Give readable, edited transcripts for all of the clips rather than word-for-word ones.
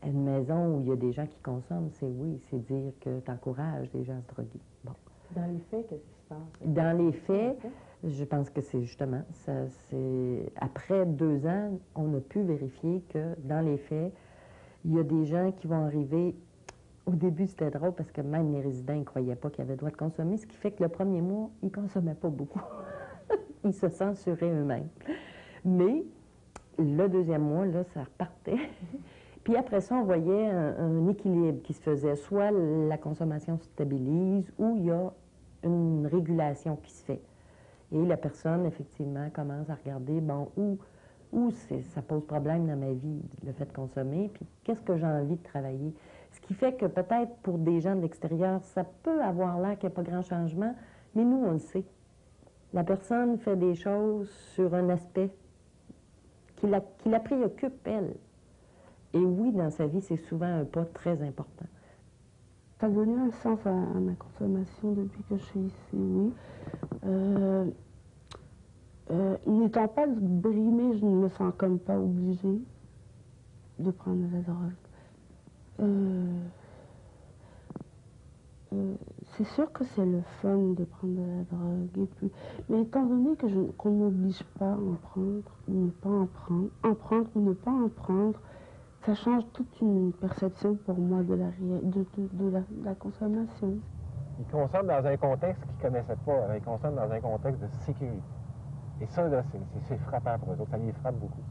Une maison où il y a des gens qui consomment, c'est oui, c'est dire que tu encourages les gens à se droguer. Bon. Dans les faits, qu'est-ce qui se passe? Dans les faits, je pense que c'est justement, après 2 ans, on a pu vérifier que dans les faits, il y a des gens qui vont arriver. Au début, c'était drôle parce que même les résidents ne croyaient pas qu'ils avaient le droit de consommer, ce qui fait que le premier mois, ils ne consommaient pas beaucoup. Ils se censuraient eux-mêmes. Mais le deuxième mois, là, ça repartait. Puis après ça, on voyait un équilibre qui se faisait. Soit la consommation se stabilise ou il y a une régulation qui se fait. Et la personne, effectivement, commence à regarder, bon, où ça pose problème dans ma vie, le fait de consommer, puis qu'est-ce que j'ai envie de travailler. Ce qui fait que peut-être pour des gens de l'extérieur, ça peut avoir l'air qu'il n'y a pas grand changement, mais nous, on le sait. La personne fait des choses sur un aspect qui la préoccupe, elle. Et oui, dans sa vie, c'est souvent un pas très important. Ça a donné un sens à ma consommation depuis que je suis ici, oui. N'étant pas brimée, je ne me sens comme pas obligée de prendre de la drogue. C'est sûr que c'est le fun de prendre de la drogue, et puis, mais étant donné qu'on ne m'oblige pas à en prendre, ou ne pas en prendre ou ne pas en prendre, ça change toute une perception pour moi de la consommation. Ils consomment dans un contexte qu'ils ne connaissaient pas. Ils consomment dans un contexte de sécurité. Et ça, là, c'est frappant pour eux autres. Ça les frappe beaucoup.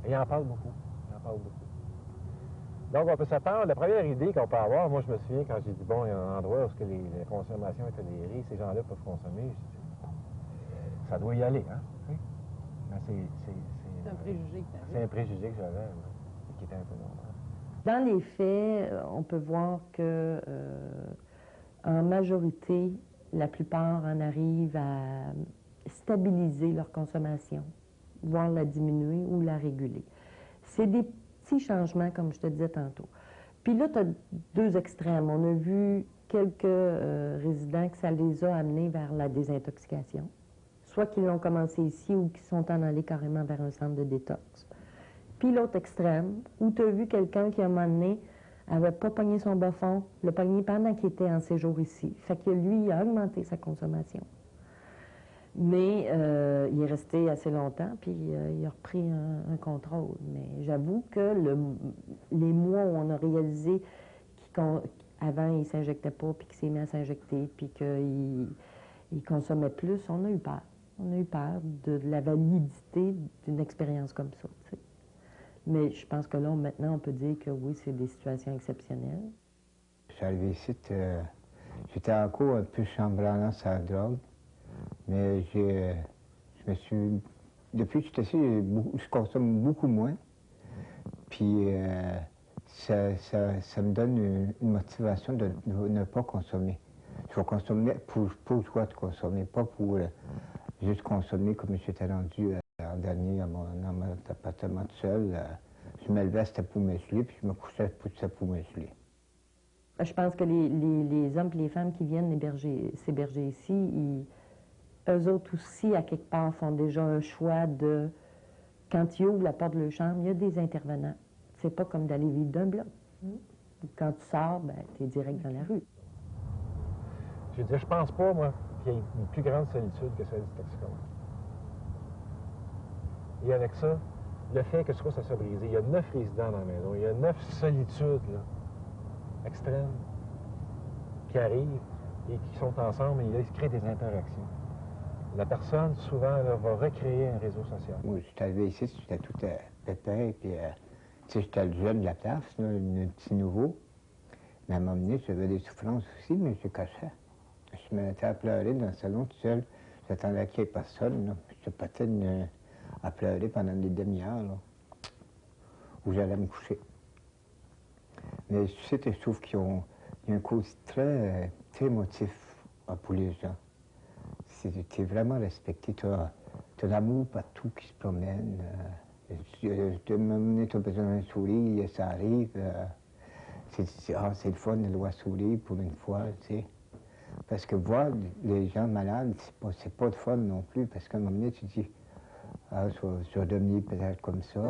Et ils en parlent beaucoup. Ils en parlent beaucoup. Donc, on peut s'attendre. La première idée qu'on peut avoir, moi, je me souviens quand j'ai dit, bon, il y a un endroit où la consommation est tolérée, ces gens-là peuvent consommer. J'ai dit, ça doit y aller, hein? C'est un préjugé que tu avais. C'est un préjugé que j'avais, qui était un peu normal. Dans les faits, on peut voir que, en majorité, la plupart en arrivent à stabiliser leur consommation, voire la diminuer ou la réguler. C'est des petits changements, comme je te disais tantôt. Puis là, tu as 2 extrêmes. On a vu quelques résidents que ça les a amenés vers la désintoxication, soit qu'ils l'ont commencé ici ou qu'ils sont en allés carrément vers un centre de détox. Puis l'autre extrême, où tu as vu quelqu'un qui, à un moment donné, n'avait pas pogné son bas fond, l'a pogné pendant qu'il était en séjour ici. Fait que lui, il a augmenté sa consommation. Mais il est resté assez longtemps, puis il a repris un contrôle. Mais j'avoue que les mois où on a réalisé qu'avant, il ne s'injectait pas, puis qu'il s'est mis à s'injecter, puis qu'il consommait plus, on a eu peur. On a eu peur de la validité d'une expérience comme ça, tu sais. Mais je pense que là, maintenant, on peut dire que oui, c'est des situations exceptionnelles. Je suis arrivé ici, j'étais encore un peu chambranlant sur la drogue, mais je me suis... Depuis que je suis ici, je consomme beaucoup moins, puis ça me donne une motivation de ne pas consommer. Je vais consommer pour le choix de consommer, pas pour juste consommer comme j'étais rendu l'an dernier dans mon appartement tout seul. Je me levais, c'était pour me geler, puis je me couchais, c'était pour me geler. Je pense que les hommes et les femmes qui viennent s'héberger ici, eux autres aussi, à quelque part, font déjà un choix de... Quand ils ouvrent la porte de leur chambre, il y a des intervenants. C'est pas comme d'aller vivre d'un bloc. Quand tu sors, ben, tu es direct dans la rue. Je veux dire, je pense pas, moi, qu'il y ait une plus grande solitude que celle du toxicomane. Et avec ça, le fait que ce soit ça soit brisé, il y a 9 résidents dans la maison, il y a 9 solitudes, là, extrêmes, qui arrivent et qui sont ensemble, et là, ils se créent des interactions. La personne, souvent, là, va recréer un réseau social. Moi, je suis arrivé ici, j'étais tout pépin, puis, tu sais, j'étais le jeune de la place, là, un petit nouveau. Mais à un moment donné, j'avais des souffrances aussi, mais je cachais. Je me mettais à pleurer dans le salon tout seul. J'attendais qu'il n'y ait personne, là. J'étais peut-être à pleurer pendant des demi-heures, là, où j'allais me coucher. Mais tu sais, je trouve qu'il y a un côté très émotif pour les gens. Tu es vraiment respecté, tu as l'amour partout qui se promène. Tu as besoin d'un sourire, ça arrive. C'est le fun de voir sourire pour une fois, tu sais. Parce que voir les gens malades, c'est pas de fun non plus, parce qu'à un moment donné, tu te dis, ah, je vais devenir peut-être comme ça.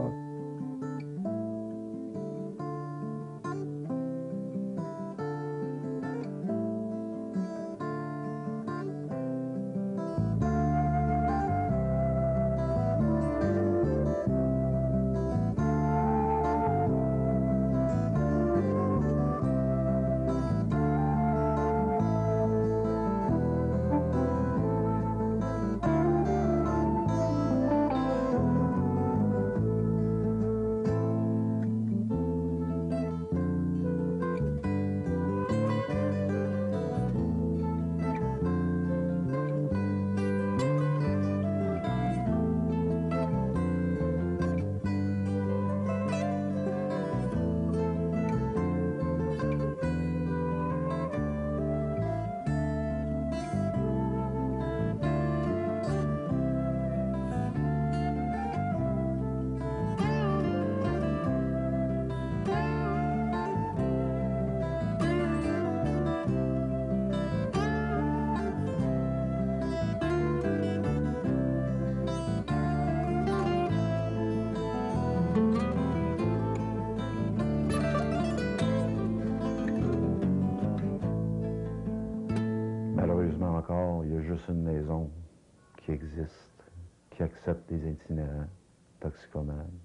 maison, il y a juste une maison qui existe, qui accepte les itinérants toxicomanes.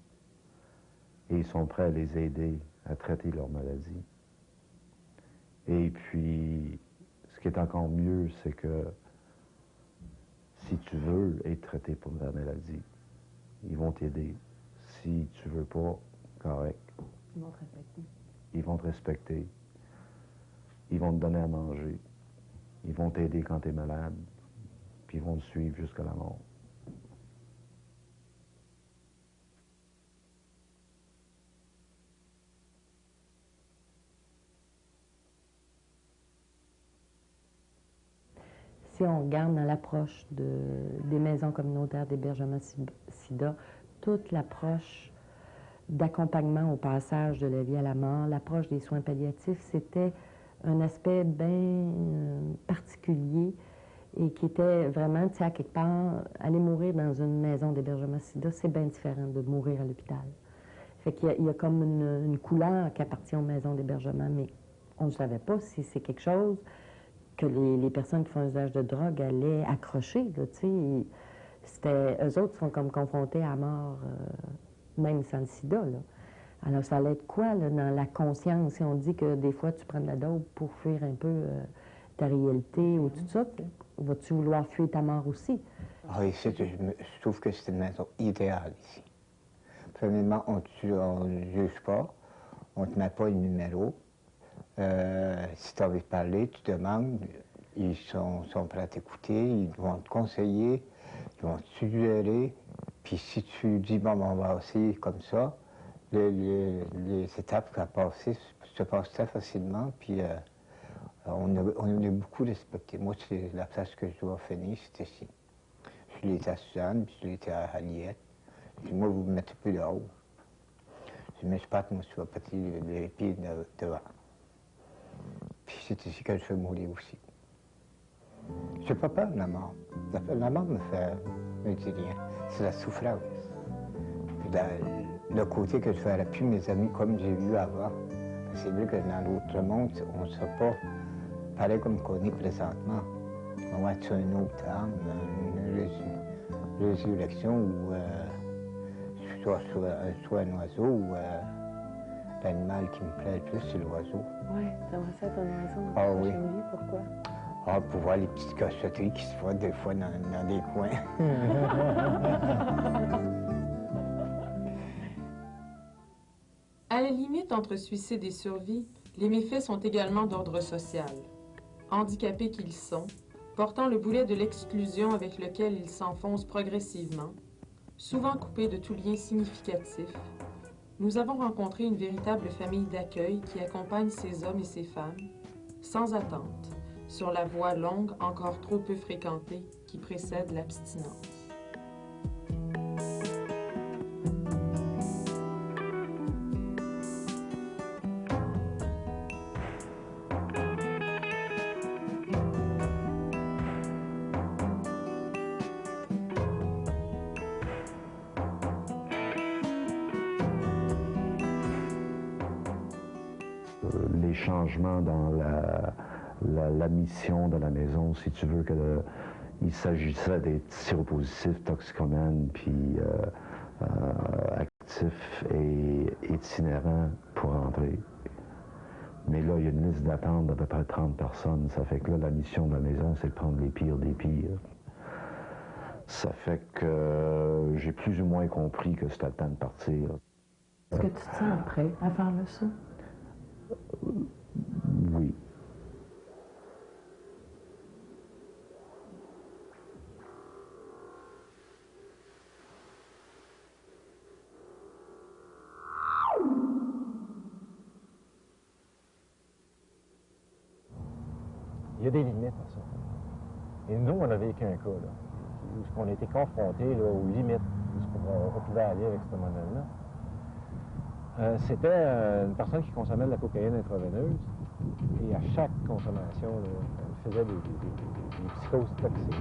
Et ils sont prêts à les aider à traiter leur maladie. Et puis, ce qui est encore mieux, c'est que si tu veux être traité pour la maladie, ils vont t'aider. Si tu veux pas, correct. Ils vont te respecter. Ils vont te respecter. Ils vont te donner à manger. Ils vont t'aider quand tu es malade. Puis ils vont te suivre jusqu'à la mort. Si on regarde dans l'approche des maisons communautaires d'hébergement sida, toute l'approche d'accompagnement au passage de la vie à la mort, l'approche des soins palliatifs, c'était un aspect bien particulier et qui était vraiment, tu sais, à quelque part, aller mourir dans une maison d'hébergement sida, c'est bien différent de mourir à l'hôpital. Fait qu'il y a comme une couleur qui appartient aux maisons d'hébergement, mais on ne savait pas si c'est quelque chose que les personnes qui font usage de drogue allaient accrocher, là, tu sais. Eux autres sont comme confrontés à la mort, même sans le sida, là. Alors, ça allait être quoi, là, dans la conscience? Si on dit que des fois, tu prends de la dope pour fuir un peu ta réalité ou tout ça, vas-tu vouloir fuir ta mort aussi? Ah, ici, je trouve que c'est une maison idéale, ici. Premièrement, on ne juge pas, on ne te met pas le numéro. Si tu as envie de parler, tu demandes, ils sont prêts à t'écouter, ils vont te conseiller, ils vont te suggérer. Puis si tu dis, bon, on va essayer comme ça, les étapes à passer se passent très facilement. Puis on est beaucoup respecté. Moi, c'est la place que je dois finir, c'est ici. Je l'ai été à Suzanne, puis je l'ai été à Aliette. Puis moi, vous ne me mettez plus là-haut. Je mets pas, moi, sur les pieds devant. Puis c'est ici que je veux mourir aussi. Je n'ai pas peur de la mort. La mort me dit rien. C'est la souffrance. Puis le côté que je ne verrai plus mes amis comme j'ai vu avant. C'est vrai que dans l'autre monde, on ne sera pas pareil comme qu'on est présentement. On va être un autre âme, une résurrection où soit un oiseau ou l'animal qui me plaît le plus, c'est l'oiseau. Oui, t'aimerais ça être un oiseau dans Ah ta oui. prochaine vie, pourquoi? Ah, pour voir les petites cochonneries qui se font des fois dans des coins. À la limite entre suicide et survie, les méfaits sont également d'ordre social. Handicapés qu'ils sont, portant le boulet de l'exclusion avec lequel ils s'enfoncent progressivement, souvent coupés de tout lien significatif, nous avons rencontré une véritable famille d'accueil qui accompagne ces hommes et ces femmes, sans attente, sur la voie longue encore trop peu fréquentée qui précède l'abstinence. Les changements dans la mission de la maison, si tu veux, il s'agissait d'être séropositif, toxicomane, puis actif et itinérant pour entrer. Mais là, il y a une liste d'attente d'à peu près 30 personnes. Ça fait que là, la mission de la maison, c'est de prendre les pires des pires. Ça fait que j'ai plus ou moins compris que c'était le temps de partir. Est-ce que tu te sens prêt à faire le saut? Oui. Il y a des limites à ça. Et nous, on a vécu un cas, là, où on a été confrontés là, aux limites de ce qu'on pouvait aller avec ce modèle-là. C'était une personne qui consommait de la cocaïne intraveineuse et à chaque consommation, là, elle faisait des psychoses toxiques.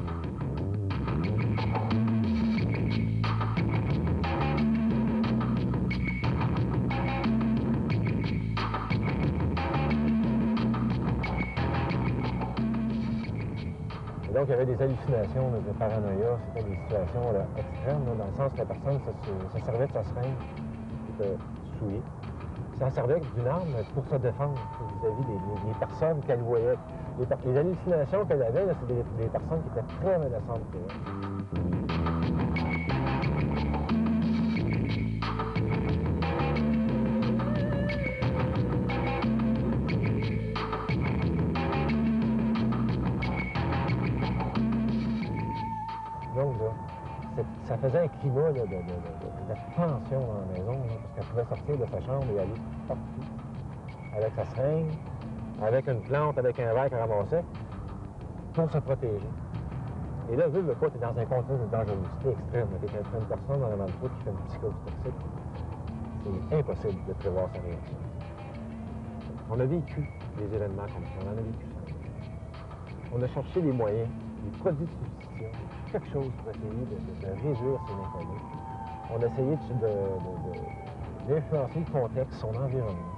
Donc, il y avait des hallucinations de paranoïa. C'était des situations là, extrêmes, là, dans le sens que la personne se servait de sa seringue, qui était souillée. Ça servait d'une arme pour se défendre vis-à-vis des personnes qu'elle voyait. Les hallucinations qu'elle avait, c'est des personnes qui étaient très menaçantes pour elle. Donc, là, ça faisait un climat là, de tension dans la maison, là, parce qu'elle pouvait sortir de sa chambre et aller partout, avec sa seringue, avec une plante, avec un verre qu'elle ramassait, pour se protéger. Et là, vu le pas, tu es dans un contexte de dangerosité extrême. Tu es une personne dans le toi qui fait une psychose toxique. C'est impossible de prévoir sa réaction. On a vécu des événements comme ça, on en a vécu ça. On a cherché des moyens, des produits de substitution, quelque chose pour essayer de réduire ces lymphomes. On a essayé d'influencer le contexte, son environnement.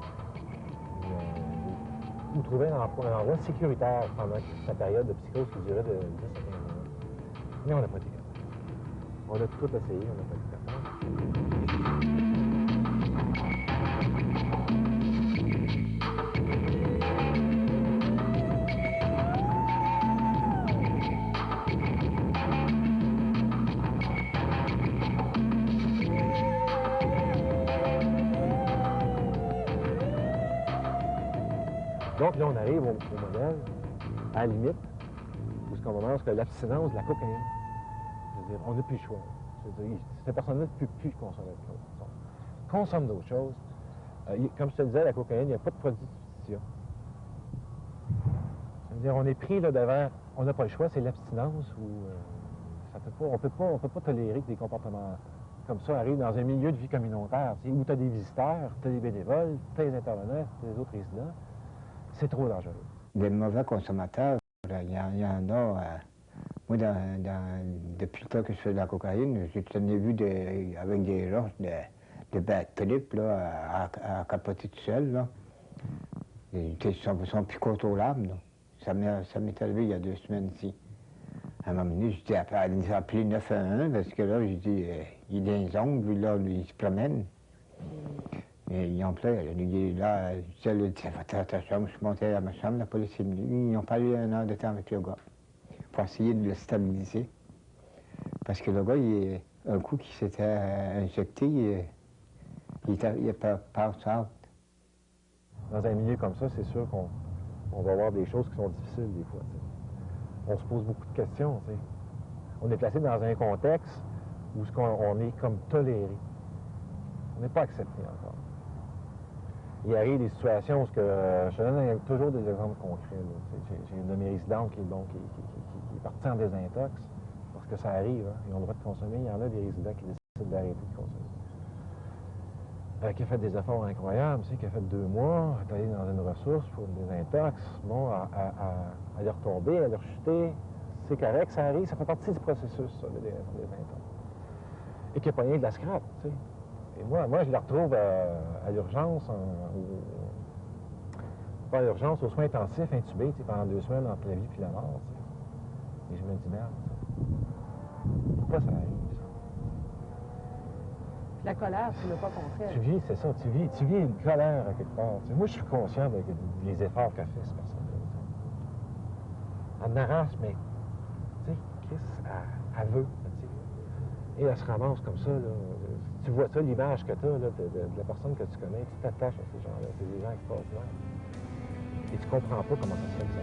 Ou trouver un endroit sécuritaire pendant sa période de psychose qui durait de 10 à 15 ans. Mais on n'a pas été capable. On a tout essayé, on n'a pas été capable. Donc là, on arrive au modèle, à la limite, où on commence que l'abstinence de la cocaïne. C'est-à-dire, on n'a plus le choix. C'est-à-dire, cette personne-là ne peut plus consommer de choses. Consomme d'autres choses. Comme je te disais, la cocaïne, il n'y a pas de produit de substitution. C'est-à-dire, on est pris là devant, on n'a pas le choix, c'est l'abstinence où on peut pas tolérer que des comportements comme ça arrivent dans un milieu de vie communautaire, où tu as des visiteurs, tu as des bénévoles, tu as des intervenants, tu as des autres résidents. C'est trop dangereux. Des mauvais consommateurs, il y en a. Moi, depuis le temps que je fais de la cocaïne, j'ai tenu vu avec des roches de bad trip là, à capoter tout seul. Là. Ils sont plus contrôlables. Là. Ça m'est arrivé il y a 2 semaines ici. À un moment donné, je dis appeler 911 parce que là, je dis, il est des ongles, lui, là, lui, il se promène. Et ils ont plein, il est là, je lui ai dit, va à ta chambre, je suis monté à ma chambre, la police est venue. Ils ont pas eu 1 heure de temps avec le gars pour essayer de le stabiliser. Parce que le gars, un coup qu'il s'était injecté, il a pass out. Dans un milieu comme ça, c'est sûr qu'on va avoir des choses qui sont difficiles des fois. T'sais. On se pose beaucoup de questions. T'sais. On est placé dans un contexte où on est comme toléré. On n'est pas accepté encore. Il arrive des situations où je donne toujours des exemples concrets. J'ai une de mes résidentes qui est partie en désintox parce que ça arrive. Hein. Ils ont le droit de consommer. Il y en a des résidents qui décident d'arrêter de consommer. Qui a fait des efforts incroyables, qui a fait 2 mois, est allé dans une ressource pour une désintox. Bon, à y retomber, à y rechuter. C'est correct, ça arrive, ça fait partie du processus, ça, de désintox. Et qui a pogné de la scrap, tu sais. Et moi, je la retrouve à l'urgence, pas à l'urgence, aux soins intensifs, intubés, pendant 2 semaines entre la vie et la mort. T'sais. Et je me dis, merde, pourquoi ça arrive, ça? La colère, tu ne l'as pas compris. Tu vis, c'est ça, tu vis une colère à quelque part. T'sais. Moi, je suis conscient des efforts qu'a fait cette personne-là. Elle n'arrache, mais, tu sais, Chris, elle veut, et elle se ramasse comme ça, là. Tu vois ça, l'image que tu as de la personne que tu connais, tu t'attaches à ces gens-là. C'est des gens extraordinaires. Et tu comprends pas comment ça se fait que ça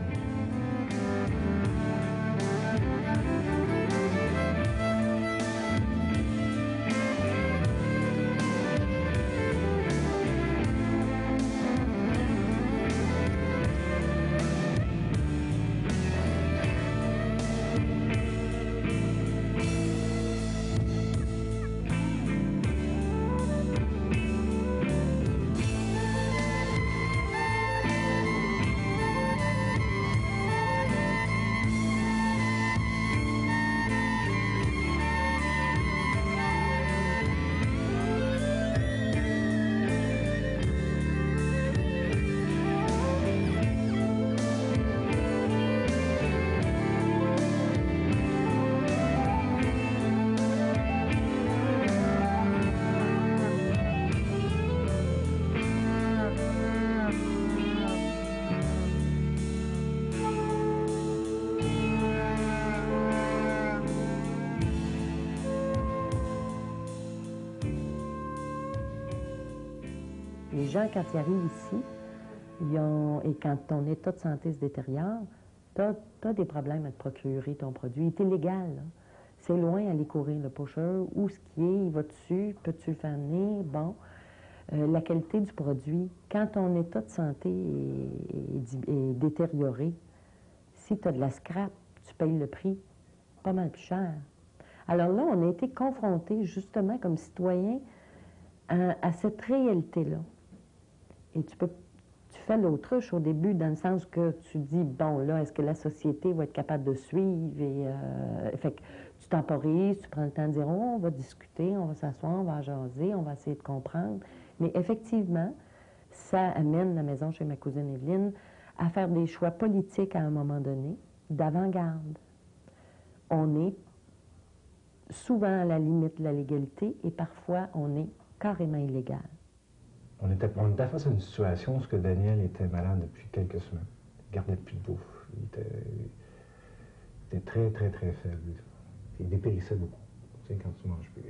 Les gens, quand ils arrivent ici, et quand ton état de santé se détériore, tu as des problèmes à te procurer ton produit. Il est illégal, là. C'est loin aller courir le pocheur. Où ce qui est, il va dessus, peux-tu le faire venir? Bon. La qualité du produit, quand ton état de santé est détérioré, si tu as de la scrap, tu payes le prix pas mal plus cher. Alors là, on a été confrontés, justement, comme citoyens, à cette réalité-là. Et tu fais l'autruche au début, dans le sens que tu dis, bon, là, est-ce que la société va être capable de suivre? Et fait que tu temporises, tu prends le temps de dire, oh, on va discuter, on va s'asseoir, on va jaser, on va essayer de comprendre. Mais effectivement, ça amène la maison chez ma cousine Evelyne à faire des choix politiques à un moment donné, d'avant-garde. On est souvent à la limite de la légalité et parfois on est carrément illégal. On était face à une situation où Daniel était malade depuis quelques semaines. Il gardait plus de bouffe. Il était très, très, très faible. Il dépérissait beaucoup, tu sais, quand tu manges plus.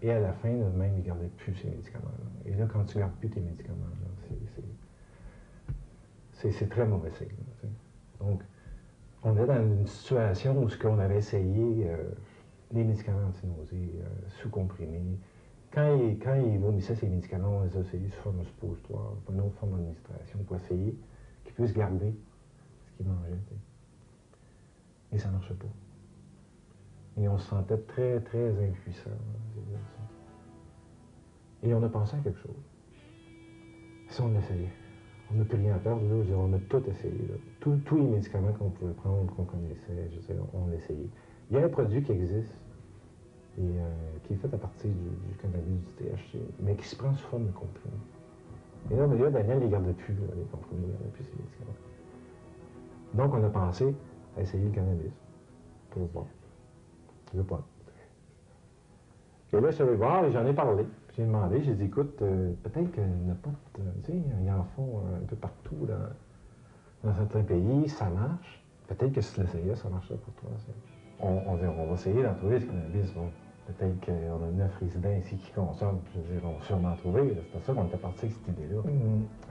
Et à la fin, même, il ne gardait plus ses médicaments. Et là, quand tu ne gardes plus tes médicaments, c'est très mauvais signe. Tu sais. Donc, on est dans une situation où on avait essayé les médicaments anti-nausées, sous-comprimés. Quand il vomissait ces médicaments, on les a essayés sous forme de suppositoire, une autre forme d'administration, pour essayer qu'il puisse garder ce qu'il mangeait. Tu sais. Et ça ne marchait pas. Et on se sentait très, très impuissant. Et on a pensé à quelque chose. Si on essayait. On n'a plus rien à perdre, là. Je veux dire, on a tout essayé. Là. Tous les médicaments qu'on pouvait prendre, qu'on connaissait, je veux dire, on l'a essayé. Il y a un produit qui existe, et qui est fait à partir du cannabis, du THC, mais qui se prend sous forme de comprimé. Et là, Daniel, il ne gardait plus les comprimés, il ne gardait plus ses médicaments. Donc, on a pensé à essayer le cannabis pour voir. Je veux pas. Et là, je suis allé voir et j'en ai parlé. J'ai demandé, j'ai dit, écoute, peut-être qu'il n'y en a pas, tu sais, ils en font un peu partout dans certains pays, ça marche. Peut-être que si tu l'essayais, ça marcherait pour toi. On va essayer d'en trouver du cannabis. Bon, peut-être qu'on a 9 résidents ici qui consomment, je veux dire, on va sûrement en trouver. C'était ça qu'on était parti avec cette idée-là.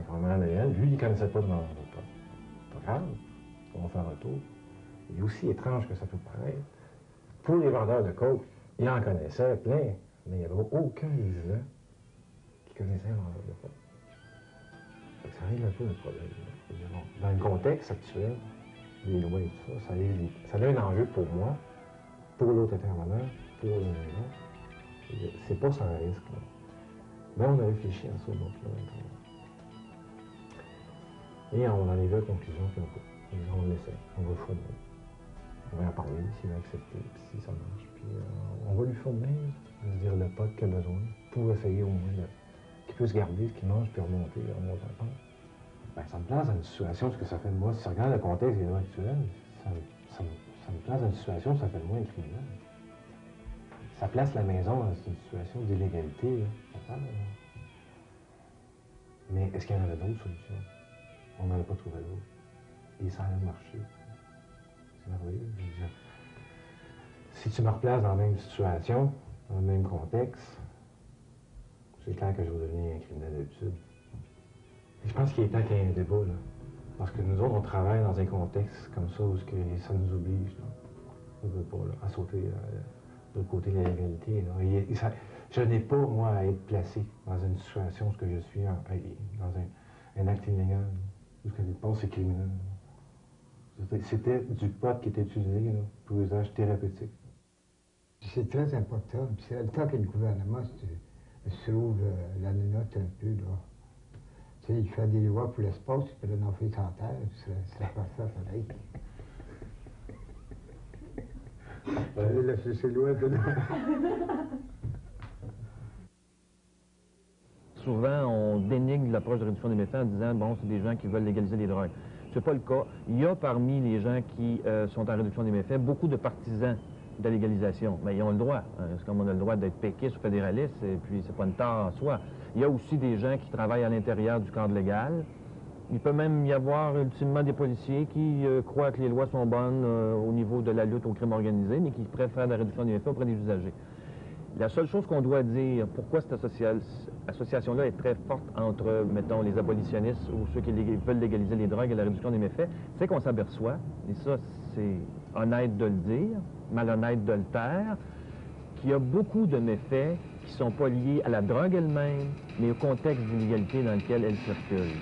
Vraiment, lui, il ne connaissait pas de nom. Pas grave, on va faire un tour. Et aussi étrange que ça peut paraître. Pour les vendeurs de coke, ils en connaissaient plein, mais il n'y avait aucun résident qui connaissait un vendeur de coke. Ça règle un peu le problème. Dans le contexte actuel, les lois et tout ça, ça a un enjeu pour moi, pour l'autre intervenant, pour la maison. C'est pas sans risque. Là. Mais on a réfléchi à ça, donc là, et on en est vu à la conclusion qu'on le laissait, on va le choisir. On va en parler, s'il va accepter, puis si ça marche. Puis on va lui fournir, je veux dire, le pote qu'il a besoin pour essayer au moins qu'il puisse garder ce qu'il mange puis remonter en pente. Ben, ça me place dans une situation, ce que ça fait de moi, si tu regardes le contexte des lois actuelles, ça me place dans une situation où ça fait de moi un criminel. Ça place la maison dans une situation d'illégalité, totale. Mais est-ce qu'il y en avait d'autres solutions? On n'en a pas trouvé d'autres. Et ça a marché. C'est merveilleux. Si tu me replaces dans la même situation, dans le même contexte, c'est clair que je vais devenir un criminel d'habitude. Je pense qu'il est temps qu'il y ait un débat, là. Parce que nous autres, on travaille dans un contexte comme ça où ça nous oblige, là. On ne veut pas, là, à sauter de l'autre côté de la légalité. Là. Je n'ai pas, moi, à être placé dans une situation où je suis dans un acte illégal, où quelque part c'est criminel. C'était du pot qui était utilisé là, pour usage thérapeutique. C'est très important. C'est le temps que le gouvernement s'ouvre la note un peu, là. Tu sais, il fait des lois pour l'espace, il peut en faire sur terre, c'est parfait, pareil. C'est loin de là. Souvent, on dénigre l'approche de réduction des méfaits en disant, bon, c'est des gens qui veulent légaliser les drogues. Ce n'est pas le cas. Il y a parmi les gens qui sont en réduction des méfaits beaucoup de partisans de la légalisation. Mais ils ont le droit. C'est comme on a le droit d'être péquiste ou fédéraliste, et puis c'est pas une tare en soi. Il y a aussi des gens qui travaillent à l'intérieur du cadre légal. Il peut même y avoir ultimement des policiers qui croient que les lois sont bonnes au niveau de la lutte au crime organisé, mais qui préfèrent la réduction des méfaits auprès des usagers. La seule chose qu'on doit dire, pourquoi cette association-là est très forte entre, mettons, les abolitionnistes ou ceux qui veulent légaliser les drogues et la réduction des méfaits, c'est qu'on s'aperçoit, et ça, c'est honnête de le dire, malhonnête de le taire, qu'il y a beaucoup de méfaits qui ne sont pas liés à la drogue elle-même, mais au contexte d'illégalité dans lequel elle circule.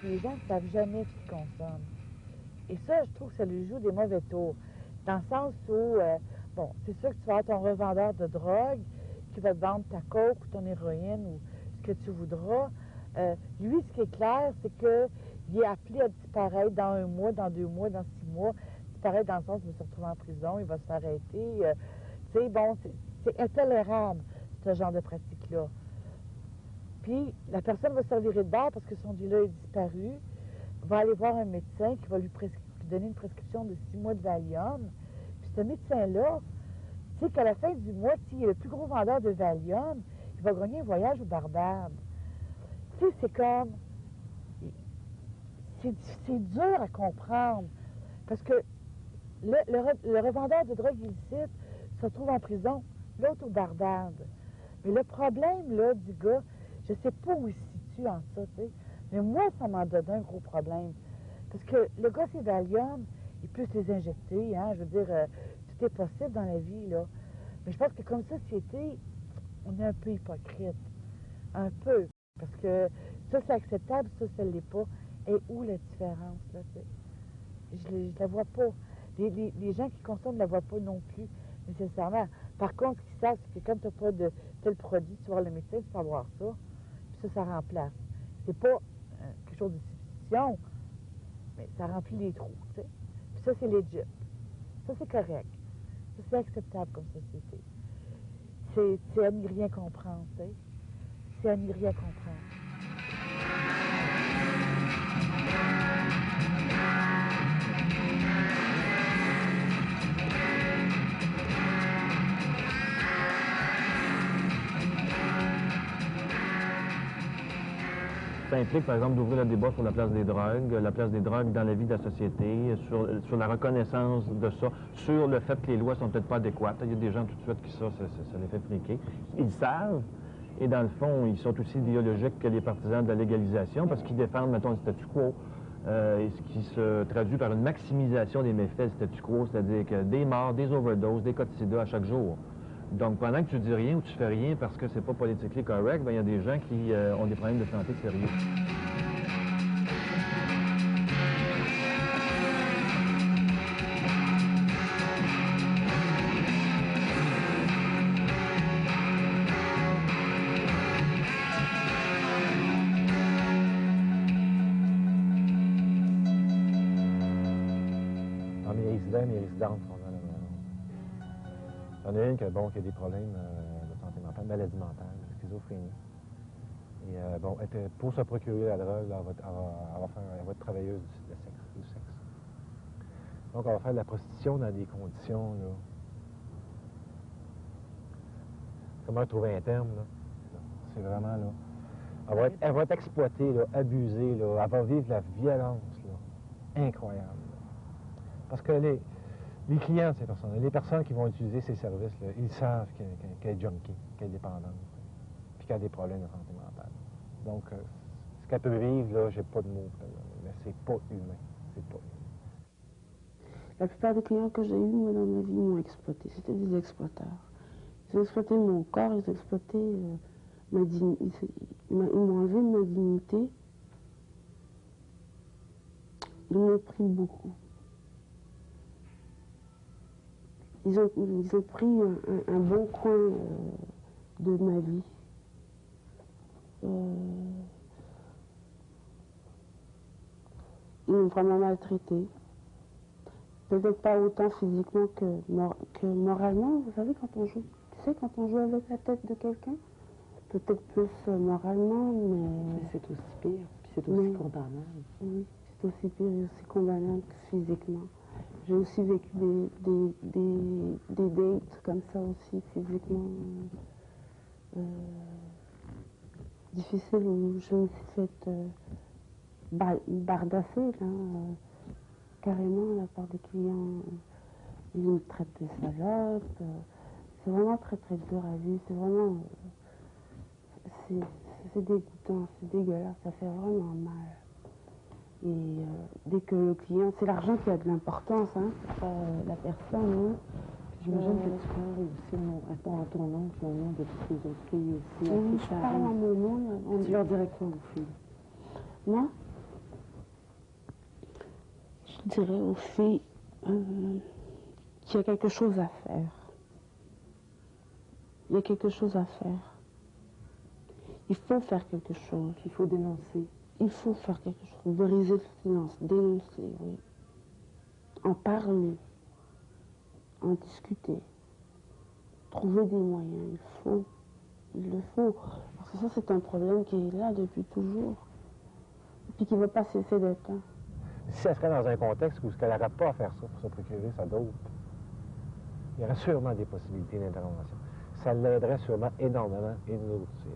Les gens ne savent jamais ce qu'ils consomment. Et ça, je trouve que ça lui joue des mauvais tours. Dans le sens où, bon, c'est sûr que tu vas avoir ton revendeur de drogue qui va te vendre ta coke ou ton héroïne ou ce que tu voudras. Lui, ce qui est clair, c'est qu'il est appelé à disparaître dans 1 mois, dans 2 mois, dans 6 mois. Disparaître dans le sens où il va se retrouver en prison, il va se faire arrêter. Tu sais, bon, c'est intolérable, ce genre de pratique-là. Puis, la personne va se virer de bord parce que son dealer est disparu, va aller voir un médecin qui va lui donner une prescription de 6 mois de Valium. Puis ce médecin-là, tu sais qu'à la fin du mois, s'il est le plus gros vendeur de Valium, il va gagner un voyage aux Barbades. Tu sais, c'est comme... C'est dur à comprendre. Parce que le revendeur de drogue illicite se retrouve en prison, l'autre aux Barbades. Mais le problème, là, du gars, je sais pas où il se situe en ça, tu sais. Mais moi, ça m'en donne un gros problème. Parce que le gars, c'est Valium, il peut se les injecter, hein. Je veux dire, tout est possible dans la vie, là. Mais je pense que comme société, on est un peu hypocrite. Un peu. Parce que ça, c'est acceptable, ça ne l'est pas. Et où la différence, là, tu sais? Je la vois pas. Les gens qui consomment ne la voient pas non plus, nécessairement. Par contre, ce qu'ils savent, c'est que quand tu n'as pas de tel produit, tu vas voir le médecin, tu vas avoir ça. Puis ça remplace. C'est pas quelque chose de substitution, mais ça remplit les trous, tu sais. Puis ça, c'est legit. Ça, c'est correct. Ça, c'est acceptable comme société. C'est à n'y rien comprendre, tu sais. C'est à n'y rien comprendre. Ça implique, par exemple, d'ouvrir le débat sur la place des drogues dans la vie de la société, sur la reconnaissance de ça, sur le fait que les lois sont peut-être pas adéquates. Il y a des gens tout de suite qui ça les fait friquer. Ils savent, et dans le fond, ils sont aussi idéologiques que les partisans de la légalisation, parce qu'ils défendent, mettons, le statu quo, et ce qui se traduit par une maximisation des méfaits du statu quo, c'est-à-dire que des morts, des overdoses, des cas de sida à chaque jour. Donc, pendant que tu dis rien ou tu fais rien parce que c'est pas politiquement correct, bien, il y a des gens qui ont des problèmes de santé sérieux. Dans mes résidents, mes résidentes sont dans la maison. Il y en a une qui a des problèmes de santé mentale, maladie mentale, schizophrénie. Et bon, pour se procurer la drogue, là, elle va être travailleuse du sexe. Donc, elle va faire de la prostitution dans des conditions, là. Comment trouver un terme, là? C'est vraiment, là. Elle va être exploitée, là, abusée, là. Elle va vivre la violence, là. Incroyable, là. Parce que les clients de ces personnes-là, les personnes qui vont utiliser ces services-là, ils savent qu'elle est junkie, qu'elle est dépendante, puis qu'elle a des problèmes de santé mentale. Donc, ce qu'elle peut vivre, là, j'ai pas de mots, mais c'est pas humain. C'est pas humain. La plupart des clients que j'ai eus, moi, dans ma vie, m'ont exploité. C'était des exploiteurs. Ils ont exploité mon corps, ils ont exploité ma dignité. Ils m'ont enlevé ma dignité. Ils m'ont pris beaucoup. Ils ont pris un bon coin de ma vie. Ils m'ont vraiment maltraité. Peut-être pas autant physiquement que moralement. Vous savez, quand on joue, quand on joue avec la tête de quelqu'un, peut-être plus moralement, mais... C'est aussi pire, puis c'est aussi condamnable. Oui, c'est aussi pire et aussi condamnable que physiquement. J'ai aussi vécu des dates comme ça aussi, physiquement difficiles, où je me suis faite bardasser, là, carrément, de la part des clients. Ils me traitent de salope. C'est vraiment très très dur à vivre. C'est vraiment... c'est dégoûtant, c'est dégueulasse, ça fait vraiment mal. Et dès que le client... C'est l'argent qui a de l'importance, hein, c'est pas la personne. Hein. J'imagine que tu parles aussi à ton nom, puis au nom de toutes les autres filles aussi. Oui, je parle à mon nom. Tu leur dirais quoi aux filles? Moi, je dirais aux filles qu'il y a quelque chose à faire. Il y a quelque chose à faire. Il faut faire quelque chose. Il faut dénoncer. Il faut faire quelque chose. Briser le silence, dénoncer, oui. En parler, en discuter. Trouver des moyens, il le faut. Parce que ça, c'est un problème qui est là depuis toujours. Et puis qui ne va pas cesser d'être là. Si elle serait dans un contexte où elle n'aurait pas à faire ça pour se procurer sa dope, il y aurait sûrement des possibilités d'intervention. Ça l'aiderait sûrement énormément, et nous aussi.